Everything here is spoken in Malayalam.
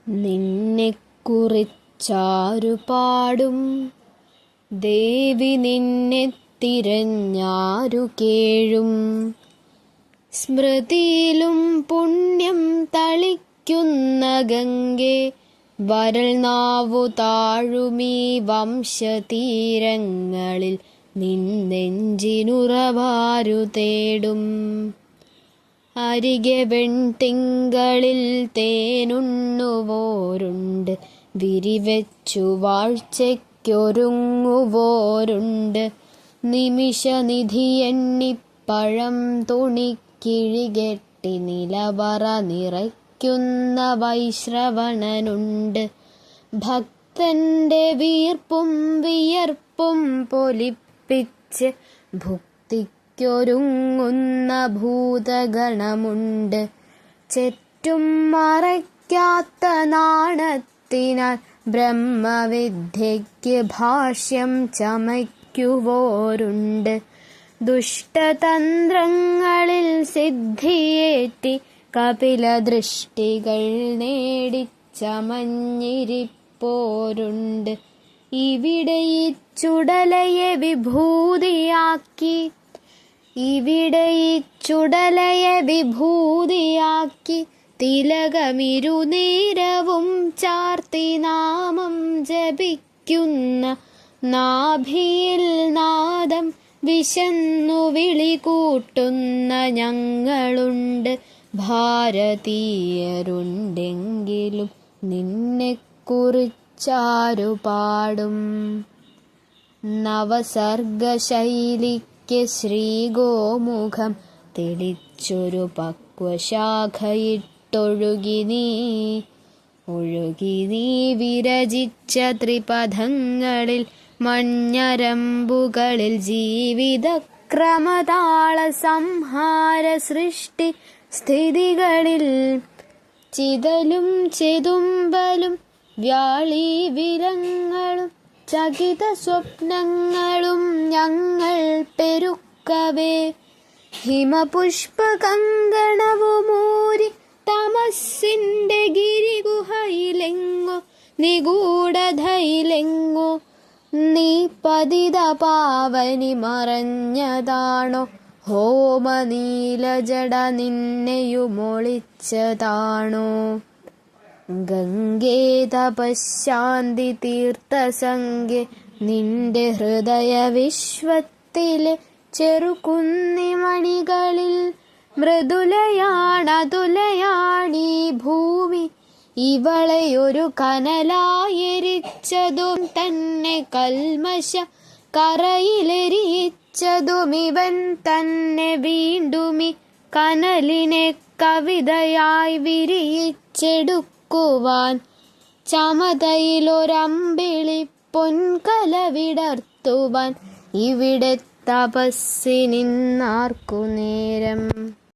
നിന്നെക്കുറിച്ചാരു പാടും, ദേവി നിന്നെ തിരഞ്ഞാരു കേഴും. സ്മൃതിയിലും പുണ്യം തളിക്കുന്ന ഗംഗേ, വരൾനാവു താഴുമീ വംശതീരങ്ങളിൽ നിന്നെഞ്ചിനുറവാരു തേടും. അരികെ വെൺതിങ്കളിൽ തേനുണ്ണുവോരുണ്ട്, വിരിവെച്ചു വാഴ്ചയ്ക്കൊരുങ്ങുവോരുണ്ട്. നിമിഷനിധി എണ്ണിപ്പഴം തുണിക്കിഴികെട്ടി നിലവറ നിറയ്ക്കുന്ന വൈശ്രവണനുണ്ട്. ഭക്തന്റെ വീർപ്പും വിയർപ്പും പൊലിപ്പിച്ച് ഭുക്തിക്കൊരുങ്ങുന്ന ഭൂതഗണമുണ്ട്. ചെറ്റും മറയ്ക്കാത്ത നാണത്തിനാൽ ബ്രഹ്മവിദ്യയ്ക്ക് ഭാഷ്യം ചമയ്ക്കുവോരുണ്ട്. ദുഷ്ടതന്ത്രങ്ങളിൽ സിദ്ധിയേറ്റി കപിലദൃഷ്ടികൾ നേടിച്ചമഞ്ഞിരിപ്പോരുണ്ട്. ഇവിടെ ഈ ചുടലയെ വിഭൂതിയാക്കി, ഇവിടെ ഈ ചുടലയെ വിഭൂതിയാക്കി തിലകമിരുനേരവും ചാർത്തി നാമം ജപിക്കുന്ന നാഭിയിൽ നാദം വിശന്നു വിളികൂട്ടുന്ന ഞങ്ങളുണ്ട്. ഭാരതീയരുണ്ടെങ്കിലും നിന്നെക്കുറിച്ചാരു പാടും. നവസർഗശൈലിക്ക് ശ്രീഗോമുഖം തെളിച്ചൊരു പക്വശാഖയിട്ടൊഴുകി നീ വിരചിച്ച ത്രിപഥങ്ങളിൽ മഞ്ഞരമ്പുകളിൽ ജീവിതക്രമതാള സംഹാര സൃഷ്ടി സ്ഥിതികളിൽ ചിതലും ചെതുമ്പലും വ്യാളി വിലങ്ങളും ചകിത സ്വപ്നങ്ങളും ഞങ്ങൾ പെരുക്കവേ, ഹിമപുഷ്പകങ്കണവുമൂരി തമസ്സിന്റെ ഗിരിഗുഹയിലെങ്ങോ നിഗൂഢതയിലെങ്ങോ നീ പതിത പാവനി മറഞ്ഞതാണോ? ഹോമനീലജട നിന്നെയുമൊളിച്ചതാണോ? ഗംഗേ തപശാന്തി തീർത്ഥസംഖ്യ നിന്റെ ഹൃദയ വിശ്വത്തിലെ ചെറുകുന്നിമണികളിൽ മൃദുലയാണതുലയാണീ ഭൂമി. ഇവളെയൊരു കനലായെരിച്ചതും തന്നെ കൽമശ കറയിലെരിച്ചതും ഇവൻ തന്നെ വീണ്ടുമി കനലിനെ കവിതയായി വിരിയിച്ചെടുക്കുവാൻ ചമതയിലൊരമ്പിളി പൊൻകല വിടർത്തുവാൻ ഇവിടെ തപസ്സിനിന്നാർക്കു നേരം?